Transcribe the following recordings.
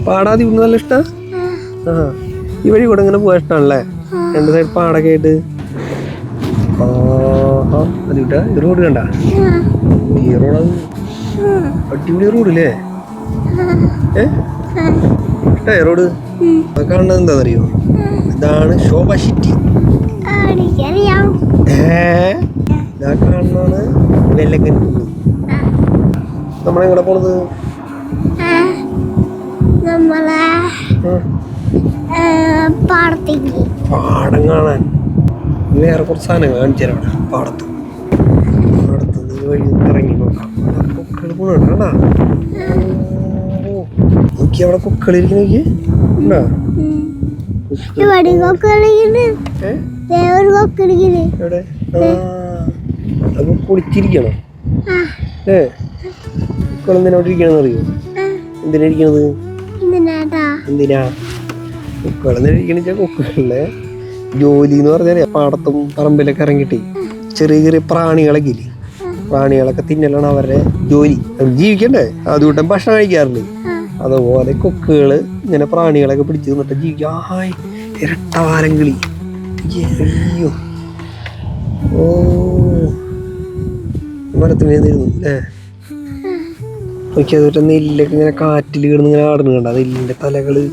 പാടാതി നല്ല ഇഷ്ടാ. ഈ വഴി കൂടെ ഇങ്ങനെ പോകാൻ ഇഷ്ടമാണല്ലേ? രണ്ട് സൈഡ് പാടൊക്കെ ആയിട്ട്. അതിട്ടാ ഇത് റോഡ് കണ്ട ഈ റോഡ് അടിപൊളി റോഡല്ലേ? ഇഷ്ടേ റോഡ്? കാണുന്നത് എന്താണെന്നറിയോ? ഇതാണ് ശോഭ സിറ്റി. ഇതാ കാണുന്നതാണ് വെല്ലങ്കൻ. നമ്മളെങ്ങനെ പോണത്? പാടം കാണാൻ വേറെ കുറച്ച് സാധനങ്ങൾ കാണിച്ചു തരാം. പാടത്ത് നീ വഴി ഇറങ്ങി നോക്കാം. കൊക്കൾ പോണണ്ടാ നോക്കി, അവിടെ കൊക്കളിരിക്കും. നോക്കി എവിടെ അപ്പൊ പൊളിച്ചിരിക്കണോ? കൊക്കളെന്തിനാ അവിടെ ഇരിക്കണെന്ന് അറിയോ? എന്തിനാ ഇരിക്കണത്? എന്തിനാ കൊക്കളെന്തിനാ? കൊക്കളിലെ ജോലി എന്ന് പറഞ്ഞാൽ പാടത്തും പറമ്പിലൊക്കെ ഇറങ്ങിയിട്ട് ചെറിയ ചെറിയ പ്രാണികളൊക്കെ ഇല്ലേ, പ്രാണികളൊക്കെ തിന്നലാണ് അവരുടെ ജോലി. ജീവിക്കണ്ടേ? അതുകൂട്ടം ഭക്ഷണം കഴിക്കാറില്ലേ? അതുപോലെ കൊക്കുകള് ഇങ്ങനെ പ്രാണികളൊക്കെ പിടിച്ചു നിന്നിട്ട് ജീവിക്കാം. ഇരട്ടവാലം കിളി. അയ്യോ ഓ മരത്തിനിരുന്നു അല്ലേ? നോക്കി അതുപോലെ നെല്ലൊക്കെ ഇങ്ങനെ കാറ്റിൽ കിടന്ന് ഇങ്ങനെ ആടുന്നു കണ്ട. നെല്ലിന്റെ തലകള്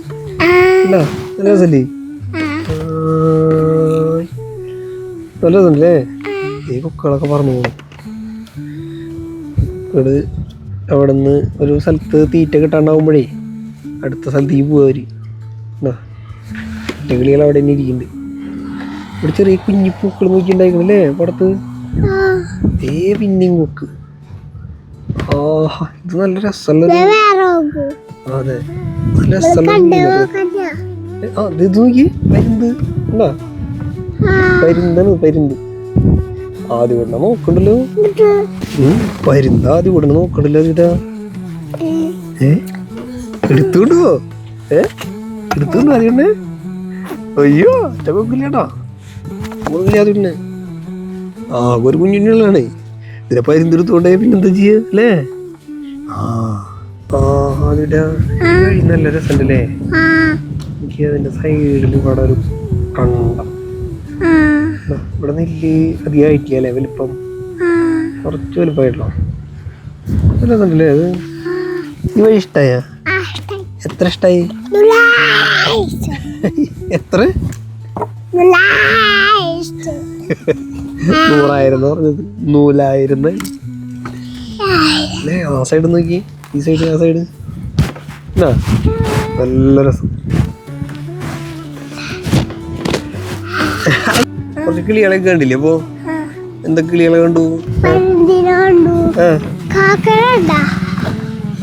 നല്ല രസല്ലേ? നല്ല രസമല്ലേ? ഈ കൊക്കുകളൊക്കെ പറന്നു പോകും. അവിടെ നിന്ന് ഒരു സ്ഥലത്ത് തീറ്റ കിട്ടാണ്ടാവുമ്പോഴേ അടുത്ത സ്ഥലത്തേക്ക് പോവര്. കിളികൾ അവിടെ തന്നെ ഇരിക്കുന്നുണ്ട്. ഇവിടെ ചെറിയ കുഞ്ഞി പൂക്കൾ നോക്കിണ്ടായിക്കണല്ലേ പടത്ത്? പിന്നെയും കൊക്ക്. ഇത് നല്ല രസമുള്ള. അതെ നല്ല രസമുള്ള. ഇത് നോക്കി പരുന്ത് ഉണ്ടാ? പരുന്ത് ആദ്യം കൂടെ നോക്കണ്ടല്ലോ. പരുന്ത് ആദ്യം കൂടെ നോക്കണ്ടല്ലോ. ഇതാ എടുത്തോണ്ടോ? എടുത്തോണ്ടോ ആദ്യം? അയ്യോ കൊക്കില്ലേട്ടാ, കൊക്കില്ലാതെ പിന്നെ ഒരു കുഞ്ഞുള്ളാണ്. ഇതിനെ പരുന്തെടുത്തോണ്ടേ പിന്നെന്താ ചെയ്യാ അല്ലേ? നല്ല രസമുണ്ടല്ലേ? എനിക്ക് അതിന്റെ സൈഡിൽ ഇവിടെ ഒരു കണ്ടം. ഇവിടെ നെല്ല് അധികമായിട്ടില്ലേ? വലിപ്പം കുറച്ച് വലിപ്പമായിട്ടോ. രസമുണ്ടല്ലേ അത്? ഈ വഴി ഇഷ്ടായ? എത്ര ഇഷ്ടായി? എത്ര? 100,000 പറഞ്ഞത് 100,000 അല്ലേ? ആ സൈഡ് നോക്കി, ഈ സൈഡ്, ആ സൈഡ് നല്ല രസം. കുറച്ച് കിളികളൊക്കെ കണ്ടില്ലേ? അപ്പൊ എന്തൊക്കെ കിളികളെ കണ്ടു?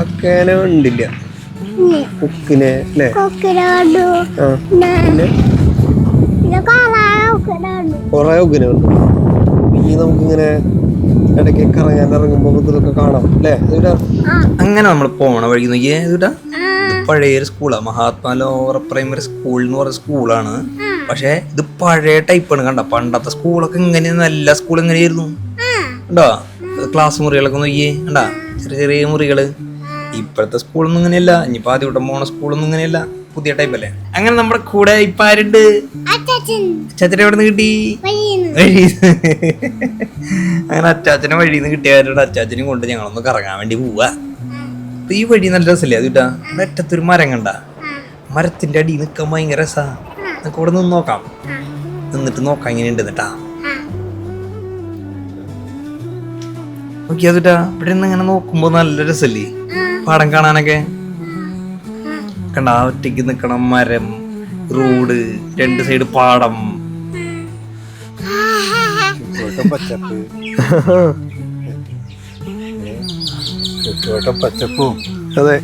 അക്കേനെ കണ്ടില്ല. കൊക്കിനെ അല്ലേ? കൊറേ കൊക്കിനെ കണ്ടു. ഇനി നമുക്കിങ്ങനെ ഇടയ്ക്കൊക്കെ ഇറങ്ങുമ്പോ ഇതൊക്കെ കാണാം അല്ലേ? അങ്ങനെ നമ്മൾ പോണ വഴി നോക്കിയേ. ഇതാ പഴയൊരു സ്കൂളാണ്, മഹാത്മാ ലോവർ പ്രൈമറി സ്കൂൾ എന്ന് പറഞ്ഞ സ്കൂളാണ്. പക്ഷെ ഇത് പഴയ ടൈപ്പാണ്. കണ്ട പണ്ടത്തെ സ്കൂളൊക്കെ ഇങ്ങനെ നല്ല സ്കൂൾ എങ്ങനെയായിരുന്നു കണ്ടോ? ക്ലാസ് മുറികളൊക്കെ നോക്കിയേ കണ്ടാ? ചെറിയ ചെറിയ മുറികള്. ഇപ്പോഴത്തെ സ്കൂളൊന്നും ഇങ്ങനെയല്ല. ഇനിയിപ്പോ ആദ്യം പോണ സ്കൂളൊന്നും ഇങ്ങനെയല്ല, പുതിയ ടൈപ്പല്ലേ. അങ്ങനെ നമ്മുടെ കൂടെ ഇപ്പൊ ആരുണ്ട്? അച്ചാച്ചനെ എവിടെ നിന്ന് കിട്ടി? അങ്ങനെ അച്ചാച്ചനെ വഴിയിൽ നിന്ന് കിട്ടിയവരുടെ അച്ചാച്ചനും കൊണ്ട് ഞങ്ങളൊന്ന് കറങ്ങാൻ വേണ്ടി പോവാ. ഈ വഴി നല്ല രസല്ലേ? അത് കിട്ടാ ഒറ്റത്തൊരു മരം കണ്ട, മരത്തിന്റെ അടി നിൽക്കാൻ ഭയങ്കര രസാ. നമുക്ക് ഇവിടെ നിന്ന് നോക്കാം, നിന്നിട്ട് നോക്കാം ഇങ്ങനെ ഉണ്ട് എന്നിട്ടാ. നോക്കിയാ ഇവിടെ നിന്ന് ഇങ്ങനെ നോക്കുമ്പോ നല്ല രസല്ലേ പാടം കാണാനൊക്കെ? കണ്ട ഒറ്റയ്ക്ക് നിക്കണം, മരം, റോഡ്, രണ്ട് സൈഡ് പാടം, പച്ചപ്പും. അതെ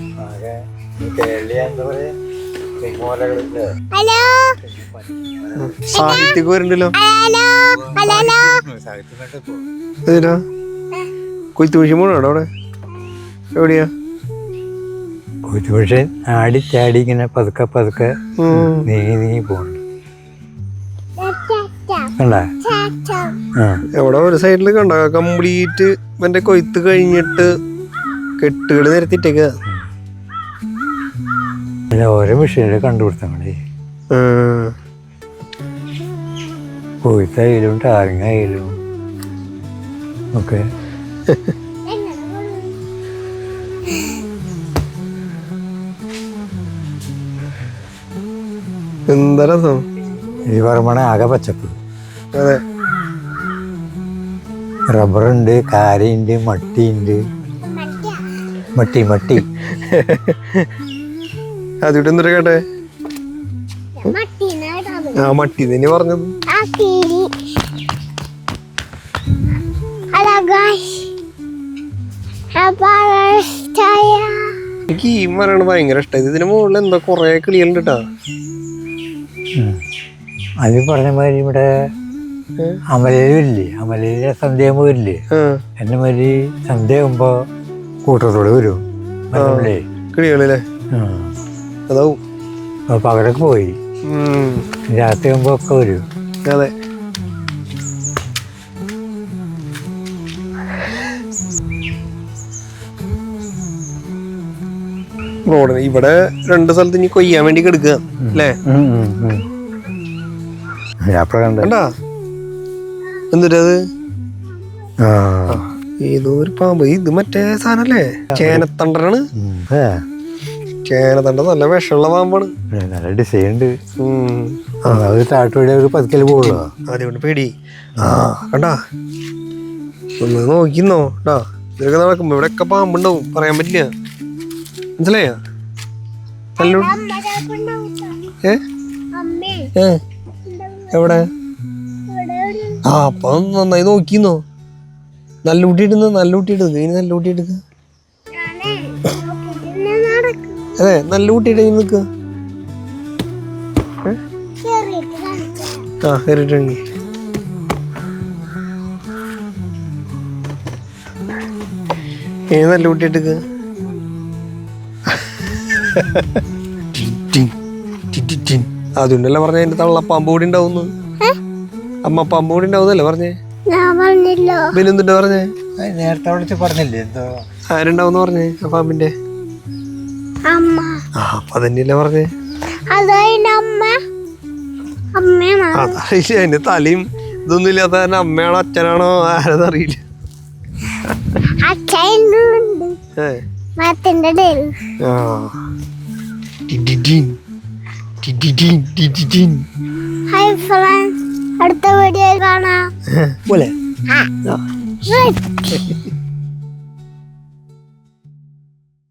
സാഹിത്യൊക്കെ വരുന്നുണ്ടല്ലോ. കൊയ്ത്ത് മെഷീൻ പോണോ അവിടെ? എവിടെയാ കൊയ്ത്ത് മെഷീൻ? ആടിച്ചാടി ഇങ്ങനെ പതുക്കെ നീങ്ങി പോകണ്ട. കണ്ടാ ആ എവിടെ ഒരു സൈഡിൽ കണ്ട കംപ്ലീറ്റ് മറ്റേ കൊയ്ത്ത് കഴിഞ്ഞിട്ട് കെട്ടുകൾ നിരത്തിട്ടേക്ക. പിന്നെ ഓരോ മെഷീനിൽ കണ്ടുപിടുത്തം മതി. കൊയ്ത്തായാലും ടാറിങ് ആയാലും ഒക്കെ. എന്താ രസം ഈ പറമ്പണ ആകെ പച്ചപ്പ്. അതെ, റബ്ബറുണ്ട്, കാരയുണ്ട്, മട്ടിയുണ്ട്. മട്ടി അതിവിടെ എന്തൊരു കേട്ടെ? ആ മട്ടി തന്നെ പറഞ്ഞത്. എനിക്ക് ഈ മരമാണ് ഭയങ്കര ഇഷ്ടം. ഇതിന് മുകളിൽ എന്താ കൊറേ കിളികളുണ്ട് കേട്ടാ. അത് പറഞ്ഞ മാതിരി ഇവിടെ അമലയിലില്ലേ, അമലയിലെ സന്ധ്യയാകുമ്പോ വരില്ലേ, എന്നെ മാതിരി സന്ധ്യയാകുമ്പോ കൂട്ടത്തോടെ വരും മനസ്സിലേ കിളികളല്ലേ. അതാവും പകലൊക്കെ പോയി രാത്രി ആകുമ്പോ ഒക്കെ വരും. അതെ, റോഡിന് ഇവിടെ 2 സ്ഥലത്ത് ഇനി കൊയ്യാൻ വേണ്ടി കിടക്കുക അല്ലേ? കണ്ടാ എന്തിട്ടത്? ഏതോ ഒരു പാമ്പ്. ഇത് മറ്റേ സാധനല്ലേ, ചേനത്തണ്ടനാണ്. ചേനത്തണ്ട നല്ല വിഷമുള്ള പാമ്പാണ്. നല്ല ഡിസൈൻ ഉണ്ട്. താട്ടോടെ ഒരു പതുക്കല് പോകുള്ളൂ. അതുകൊണ്ട് പേടി. ആ കണ്ടാ, ഒന്ന് നോക്കിന്നോ ട്ടാ. ഇതൊക്കെ നടക്കുമ്പോ ഇവിടെയൊക്കെ പാമ്പുണ്ടാവും, പറയാൻ പറ്റില്ല. മനസ്സിലായ? എവിടെ? ആ അപ്പൊ നന്നായി നോക്കിന്നോ. നല്ല കുട്ടിയിടുന്നു, നല്ല കുട്ടിയിടുന്നു. ഇനി നല്ല കുട്ടിയെടുക്ക. അതെ, നല്ല കുട്ടിയുടെ നിക്ക. ആ കയറിട്ടുണ്ടെങ്കിൽ ഇനി നല്ല കുട്ടിയെടുക്ക. അതുകൊണ്ടല്ലേ പറഞ്ഞ അതിന്റെ തള്ള പാമ്പ് കൂടി ഉണ്ടാവുന്നു. അമ്മ പാമ്പ് കൂടി ഉണ്ടാവുന്നല്ലേ പറഞ്ഞേ? ബിനെന്തിന്റെ പറഞ്ഞേ? നേരത്തെ വിളിച്ച് പറഞ്ഞില്ലേ എന്തോ ആരുണ്ടാവുന്ന പറഞ്ഞേ ആ പാമ്പിന്റെ? ആ അപ്പൊ അതന്നെയല്ലേ പറഞ്ഞേ? അതറിയില്ല, അതിന്റെ തലയും ഇതൊന്നും ഇല്ലാത്ത തന്നെ അമ്മയാണോ അച്ഛനാണോ ആരെന്നറിയില്ല. അടുത്ത വീഡിയോ കാണാം. പോലെ